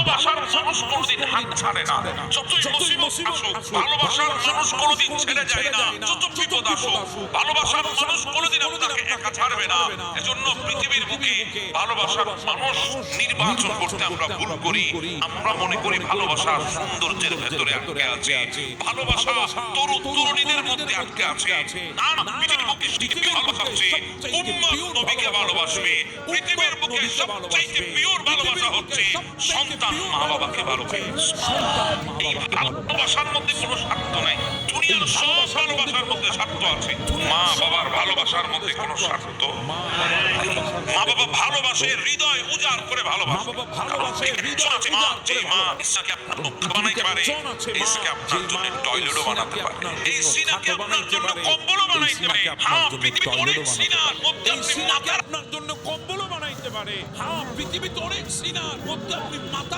ভালোবাসার মানুষ কোনোদিন হাত ছাড়ে না। যতই মুসিবত আসুক, ভালোবাসার মানুষ কোনোদিন ছেড়ে যায় না। যত বিপদ আসুক, ভালোবাসার মানুষ কোনোদিন আপনাকে একা ছাড়বে না। এজন্য পৃথিবীর বুকে ভালোবাসার মানুষ নির্বাচন করতে আমরা ভুল করি। আমরা মনে করি ভালোবাসা সৌন্দর্যের ভেতরে আটকে আছে, ভালোবাসা তরুণীদের মধ্যে আটকে আছে। না, পৃথিবীর বুকে পৃথিবীর ভালোবাসা হচ্ছে উম্মত নবীকে ভালোবাসবে। পৃথিবীর বুকে সবচেয়ে পিওর ভালোবাসা হচ্ছে সন্তান মা বাবাকে ভালোবাসে। এই ভালোবাসার মধ্যে কোনো স্বার্থ নাই। দুনিয়ার সব ভালোবাসার মধ্যে স্বার্থ আছে, মা বাবার ভালোবাসার মধ্যে কোনো স্বার্থ। মা বাবা ভালোবাসে, হৃদয় উজাড় করে ভালোবাসে। মা যে মা ইসাকে আপনার মুখ বানাইতে পারে, ইসাকে আপনার জন্য টয়লেটও বানাতে পারে, এই সিনাকে আপনার জন্য কম্বলও বানাইতে পারে। হ্যাঁ, পৃথিবীতে অনেক সিনার মধ্যে সিনাকে আপনার জন্য কম্বলও বানাইতে পারে। হ্যাঁ, পৃথিবীতে অনেক সিনার মধ্যে আপনি মাথার